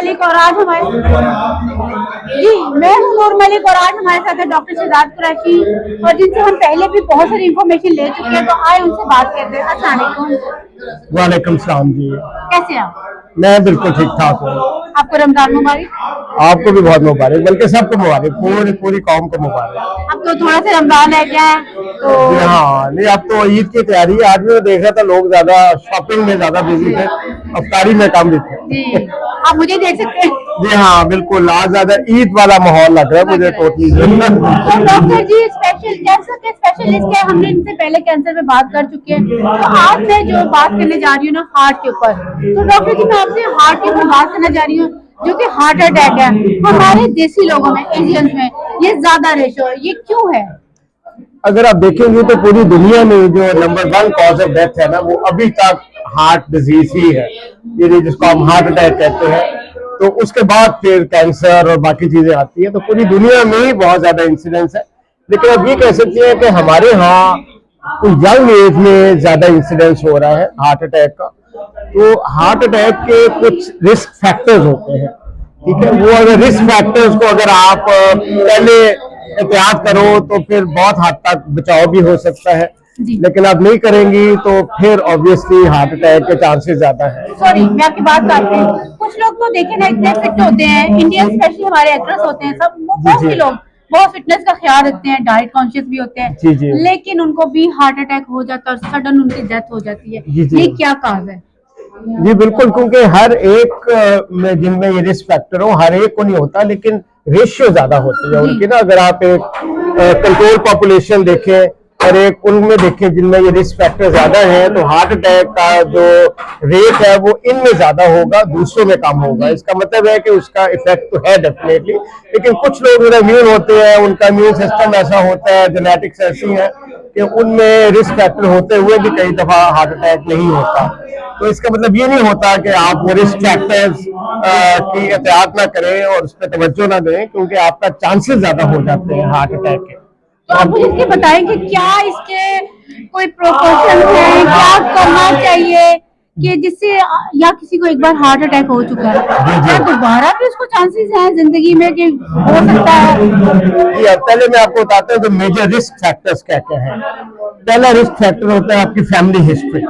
मलिक और आज हमारे मैं हूँ नूर मलिक और आज हमारे साथ है डॉक्टर शहजाद कुरैशी और जिनसे हम पहले भी बहुत सारी इन्फॉर्मेशन ले चुके हैं, तो आए उनसे बात करते हैं। अस्सलाम वालेकुम। वालेकुम सलाम जी। कैसे हैं आप? मैं बिल्कुल ठीक ठाक हूँ। आपको रमजान मुबारक। आपको भी बहुत मुबारक, बल्कि सबको मुबारक, पूरी कौम को मुबारक। अब तो थोड़ा सा रमजान रह गया है तो हाँ नहीं, अब तो ईद की तैयारी है। आज मैं देख रहा था लोग ज्यादा शॉपिंग में ज्यादा बिजी थे, अफ्तारी में कम भी थे। जी आप मुझे देख सकते हैं। जी हाँ बिल्कुल, आज ज्यादा ईद वाला माहौल लग रहा है मुझे टोटली। तो डॉक्टर जी स्पेशल कैंसर के स्पेशलिस्ट है, हमने इनसे पहले कैंसर पे बात कर चुके हैं, तो आज मैं जो बात करने जा रही हूँ ना हार्ट के ऊपर, तो डॉक्टर जी मैं आपसे हार्ट के ऊपर बात करना चाह रही हूँ। जो कि हार्ट अटैक है हमारे देसी लोगों में, एशियंस में ये ज्यादा रेशो है, ये क्यों है? अगर आप देखेंगे तो पूरी दुनिया में जो नंबर 1 कॉज ऑफ डेथ है ना, वो अभी तक हार्ट डिजीज ही है, ये जिसको हम हार्ट अटैक कहते हैं। तो उसके बाद फिर कैंसर और बाकी चीजें आती है। तो पूरी दुनिया में ही बहुत ज्यादा इंसिडेंस है। लेकिन अब ये कह सकते हैं कि हमारे यहाँ कोई यंग एज में ज्यादा इंसिडेंस हो रहा है हार्ट अटैक का। तो हार्ट अटैक के कुछ रिस्क फैक्टर्स होते हैं, ठीक है। वो अगर रिस्क फैक्टर्स को अगर आप पहले एहतियात करो तो फिर बहुत हद तक बचाव भी हो सकता है, लेकिन आप नहीं करेंगी तो फिर ऑब्वियसली हार्ट अटैक के चांसेस ज्यादा है। सॉरी मैं आपकी बात काटती हूँ। कुछ लोग तो देखे ना इतने फिट होते हैं, इंडियन स्पेशली हमारे एक्ट्रेस होते हैं, सब बहुत से लोग बहुत फिटनेस का ख्याल रखते हैं, डाइट कॉन्शियस भी होते हैं, जी। लेकिन उनको भी हार्ट अटैक हो जाता है और सडन उनकी डेथ हो जाती है। ये क्या काज है? जी बिल्कुल, क्योंकि हर एक में जिनमें ये रिस्क फैक्टर हो, हर एक को नहीं होता, लेकिन रेशियो ज्यादा होती है उनकी ना। अगर आप एक कंट्रोल पॉपुलेशन देखें और एक उनमें देखें जिनमें ये रिस्क फैक्टर ज्यादा है, तो हार्ट अटैक का जो रेट है वो इनमें ज्यादा होगा, दूसरों में कम होगा। इसका मतलब है कि उसका इफेक्ट तो है डेफिनेटली, लेकिन कुछ लोग इम्यून होते हैं, उनका इम्यून सिस्टम ऐसा होता है, जेनेटिक्स ऐसी है कि उनमें रिस्क फैक्टर होते हुए भी कई दफा हार्ट अटैक नहीं होता। तो इसका मतलब ये नहीं होता कि आप वो रिस्क फैक्टर्स की एहतियात ना करें और उस पर तवज्जो ना दें, क्योंकि आपका चांसेस ज्यादा हो जाते हैं हार्ट अटैक के। तो आप मुझे इसके बताएं कि क्या इसके कोई प्रिकॉशन है, क्या करना चाहिए कि जिससे या किसी को एक बार हार्ट अटैक हो चुका है क्या दोबारा भी उसको चांसेस हैं जिंदगी में कि हो सकता है? पहले मैं आपको बताता हूँ कि मेजर रिस्क फैक्टर्स क्या क्या है। पहला रिस्क फैक्टर होता है आपकी फैमिली हिस्ट्री,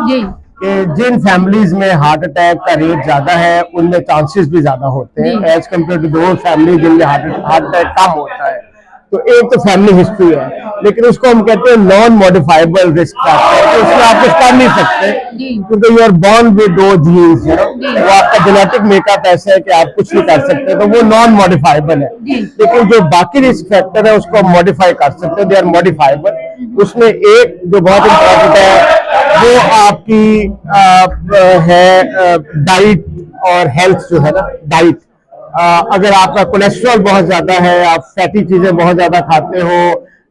कि जिन फैमिलीज में हार्ट अटैक का रेट ज्यादा है उनमें चांसेस भी ज्यादा होते हैं एज कम्पेयर टू दो फैमिली जिनमें हार्ट अटैक कम होता है। तो एक तो फैमिली हिस्ट्री है, लेकिन उसको हम कहते हैं नॉन मॉडिफाइबल रिस्क फैक्टर, तो उसमें आप कुछ कर नहीं सकते क्योंकि यू आर बॉर्न विद दो जीन्स, वो आपका जेनेटिक मेकअप ऐसा है कि आप कुछ नहीं कर सकते, तो वो नॉन मॉडिफाइबल है। लेकिन जो बाकी रिस्क फैक्टर है उसको आप मॉडिफाई कर सकते हो, दे आर मॉडिफाइबल। उसमें एक जो बहुत इंपॉर्टेंट है वो आपकी है डाइट और हेल्थ जो है ना, डाइट। अगर आपका कोलेस्ट्रॉल बहुत ज्यादा है, आप फैटी चीजें बहुत ज्यादा खाते हो,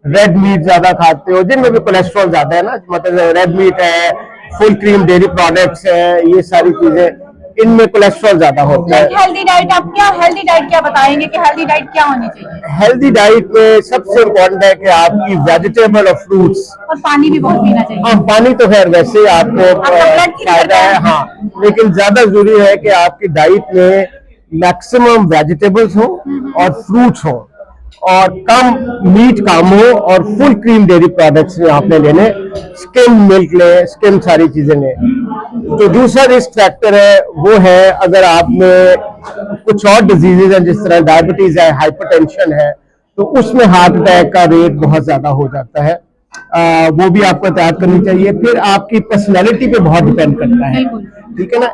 रेड मीट ज्यादा खाते हो, जिनमें भी कोलेस्ट्रॉल ज्यादा है ना, मतलब रेड मीट है, फुल क्रीम डेयरी प्रोडक्ट्स है, ये सारी चीजें इनमें कोलेस्ट्रॉल ज्यादा होता है। हेल्दी डाइट, आप क्या हेल्दी डाइट क्या बताएंगे कि हेल्दी डाइट क्या होनी चाहिए? हेल्दी डाइट में सबसे इम्पोर्टेंट है कि आपकी वेजिटेबल और फ्रूट्स, और पानी भी बहुत पीना चाहिए। हाँ पानी तो खैर वैसे ही आपको फायदा है, हाँ, लेकिन ज्यादा जरूरी है कि आपकी डाइट में मैक्सिमम वेजिटेबल्स हो और फ्रूट्स हो और कम मीट कम हो और फुल क्रीम डेयरी प्रोडक्ट्स में आपने लेने, स्किम मिल्क ले, स्किम सारी चीजें ले। तो दूसरा रिस्क फैक्टर है वो है अगर आप में कुछ और डिजीजेज हैं जिस तरह डायबिटीज है, हाइपरटेंशन है, तो उसमें हार्ट अटैक का रेट बहुत ज्यादा हो जाता है। वो भी आपको एहतियात करनी चाहिए। फिर आपकी पर्सनैलिटी पे बहुत डिपेंड करता है, ठीक है ना।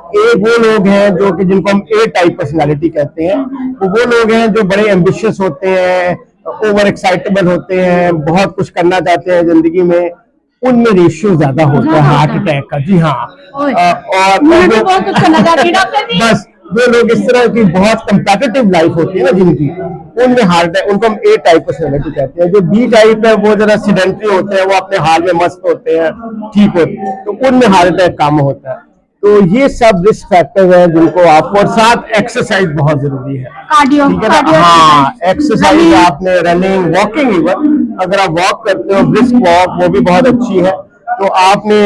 वो लोग हैं जो कि जिनको हम ए टाइप पर्सनैलिटी कहते हैं, वो लोग हैं जो बड़े एम्बिशियस होते हैं, ओवर एक्साइटेबल होते हैं, बहुत कुछ करना चाहते हैं जिंदगी में, उनमें रेशियो ज्यादा होता है हार्ट अटैक का। जी हाँ, और बस जो लोग इस तरह की बहुत कंपेटिटिव लाइफ होती है ना जिनकी, उनमें हार्ट अटैक, उनको हम ए टाइप पर्सनैलिटी कहते हैं। जो बी टाइप है वो जरा सीडेंटरी होते हैं, वो अपने हाल में मस्त होते हैं, ठीक होते हैं, तो उनमें हार्ट अटैक कम होता है। तो ये सब रिस्क फैक्टर हैं जिनको आपको, और साथ एक्सरसाइज बहुत जरूरी है, कार्डियो, ठीक है ना। हाँ, एक्सरसाइज आपने रनिंग, वॉकिंग, इवन अगर आप वॉक करते हो ब्रिस्क वॉक, वो भी बहुत अच्छी है। तो आपने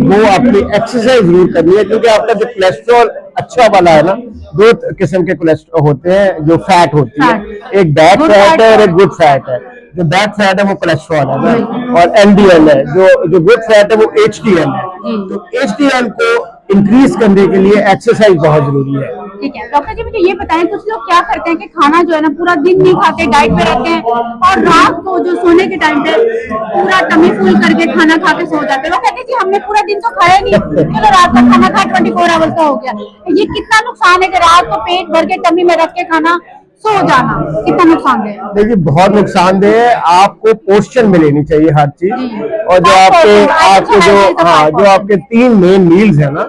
वो अपनी एक्सरसाइज जरूर करनी है, क्योंकि आपका जो कोलेस्ट्रॉल अच्छा वाला है ना, दो किस्म के कोलेस्ट्रॉल होते हैं जो फैट होती है, एक बैड Good फैट fat है और है। एक गुड फैट है। जो बैड फैट है वो कोलेस्ट्रॉल है ना, और एलडीएल है। जो गुड फैट है वो एचडीएल है। तो एचडीएल को इंक्रीज करने के लिए एक्सरसाइज बहुत जरूरी है। ठीक है डॉक्टर जी, मुझे ये बताएं, कुछ लोग क्या करते हैं कि खाना जो है ना पूरा दिन नहीं खाते, डाइट पे रहते हैं, और रात को जो सोने के टाइम पे पूरा टमी फुल करके खाना खा के सो जाते हैं। वो कहते हैं कि हमने पूरा दिन तो खाया नहीं, चलो रात का खाना खा 24 आवर्स का हो गया। ये कितना नुकसान है कि रात को पेट भर के टमी में रख के खाना सो जाना, कितना नुकसानदेह है? देखिए बहुत नुकसानदेह है। आपको पोर्शन में लेनी चाहिए हर चीज। और जो Five आपके portion, आपके जो five हाँ जो portion। आपके 3 मेन मील्स है ना,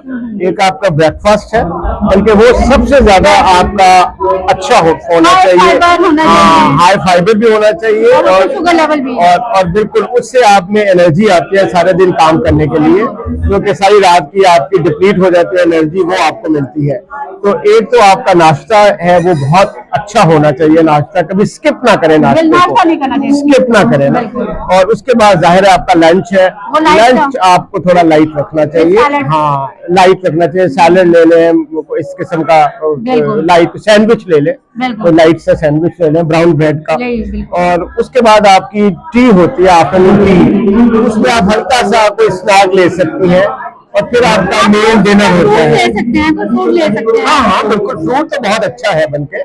एक आपका ब्रेकफास्ट है, बल्कि वो सबसे ज्यादा आपका अच्छा होना High चाहिए। fiber होना हाँ, चाहिए। हाई फाइबर भी होना चाहिए, और उसमें शुगर लेवल भी है। और बिल्कुल उससे आप में एनर्जी आती है सारे दिन काम करने के लिए, क्योंकि सारी रात की आपकी डिप्लीट हो जाती है एनर्जी, वो आपको मिलती है। तो एक तो आपका नाश्ता है वो बहुत अच्छा होना चाहिए। नाश्ता कभी स्किप ना करें, नाश्ते नाश्ता नहीं करना को चाहिए। स्किप ना करें ना। और उसके बाद जाहिर है आपका लंच है, वो light लंच आपको थोड़ा लाइट रखना चाहिए। salad। हाँ, लाइट रखना चाहिए। सैलड ले लें, इस किस्म का बिल्कुल। लाइट सैंडविच ले लें, बिल्कुल। तो लाइट सा सैंडविच ले लें ब्राउन ब्रेड का। बिल्कुल। और उसके बाद आपकी टी होती है, आफ्टरनून टी, उसमें आप हल्का सा कोई स्नैक ले सकती हैं, और फिर आपका मेन डिनर होता फ्रूट ले है। सकते हैं, कुछ फ्रूट ले सकते हैं। हाँ हाँ बिल्कुल, फ्रूट तो बहुत अच्छा है बनके।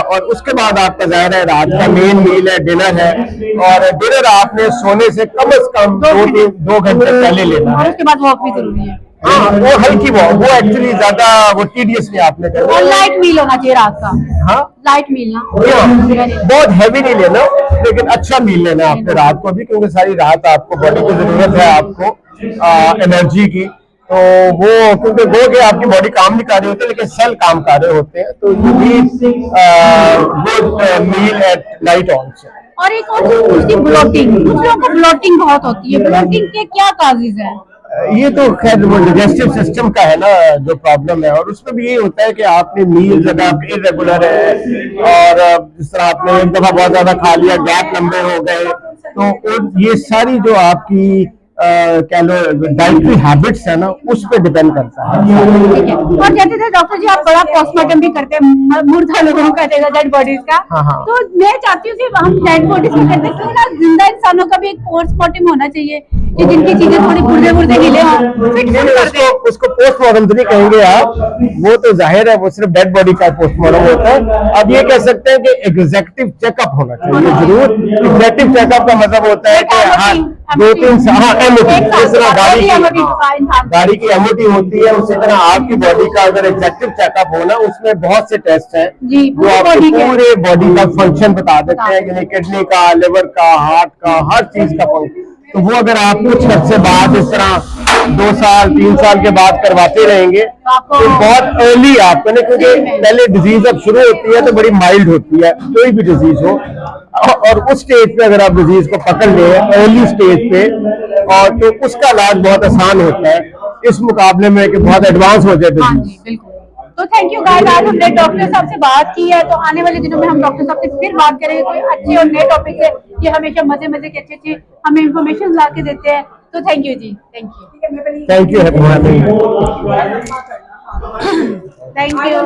और उसके बाद आपका जाहिर है रात का मेन मील है, डिनर है। और डिनर आपने सोने से कम 2 घंटे पहले लेना और है। उसके बाद वॉक भी जरूरी है, हाँ, वो हल्की वो एक्चुअली ज्यादा वो टीडियस नहीं आपने और करना। लाइट मील होना चाहिए रात का। हाँ, लाइट मील ना, बहुत हैवी नहीं लेना, लेकिन अच्छा मील लेना आपने रात को भी, क्योंकि सारी रात आपको बॉडी की जरूरत है आपको एनर्जी की। तो वो क्योंकि वो के आपकी बॉडी काम नहीं कर रही होती, लेकिन सेल काम कर रहे होते हैं। तो you need good meal at night also. और एक और चीज पूछती, ब्लोटिंग। कुछ लोगों को ब्लोटिंग बहुत होती है, ब्लोटिंग के क्या काजेज है? ये तो खैर वो डाइजेस्टिव सिस्टम का है ना जो प्रॉब्लम है, और उसमें भी यही होता है कि आपने मील अगर आपके इरेगुलर है, और जिस तरह आपने एक दफा बहुत ज्यादा खा लिया, गैप लंबे हो गए, तो ये सारी जो आपकी कह लो डाइटरी हैबिट्स है ना, उस पर डिपेंड करता है। ठीक है। और जैसे थे डॉक्टर जी, आप बड़ा पोस्टमार्टम भी करते हैं मुर्दा लोगों का, डेड बॉडीज का। हाँ, हाँ। तो मैं चाहती हूँ कि हम डेड बॉडीज का करते हैं, क्यों ना जिंदा इंसानों का भी एक पोस्टमार्टम होना चाहिए, कि जिनकी चीजें थोड़ी गुर्दे गुर्दे हिले हों, फिट नहीं, कर दें। उसको पोस्टमार्टम तो नहीं कहेंगे आप, वो तो जाहिर है वो सिर्फ डेड बॉडी का पोस्टमार्टम होता है। अब ये कह सकते हैं कि एग्जेक्टिव चेकअप होना चाहिए जरूर। एग्जेक्टिव चेकअप का मतलब होता है कि हाँ 2-3 साल जिस तरह गाड़ी की एमओटी होती है, उसी तरह आपकी बॉडी का अगर एग्जेक्टिव चेकअप होना, उसमें बहुत से टेस्ट हैं जी, जो आपको body के। पूरे बॉडी का फंक्शन बता देते हैं, यानी किडनी का, लिवर का, हार्ट का, हर चीज का फंक्शन। तो वो अगर आप कुछ अर्से बाद इस तरह 2 साल 3 साल के बाद करवाते रहेंगे, तो बहुत अर्ली आपको ना, क्योंकि पहले डिजीज अब शुरू होती है तो बड़ी माइल्ड होती है, कोई भी डिजीज हो, और उस स्टेज पे अगर आप डिजीज को पकड़ ले अर्ली स्टेज पे, और तो उसका इलाज बहुत आसान होता है इस मुकाबले में कि बहुत एडवांस हो जाए हाँ डिजीज। जी, बिल्कुल। तो थैंक यू गाइस, आज हमने डॉक्टर साहब से बात की है, तो आने वाले दिनों में हम डॉक्टर साहब से फिर बात करेंगे कोई अच्छे और नए टॉपिक से। ये हमेशा मजे मजे के अच्छे हमें इन्फॉर्मेशन ला के देते हैं। तो thank you ji, thank you. Thank you. Thank you.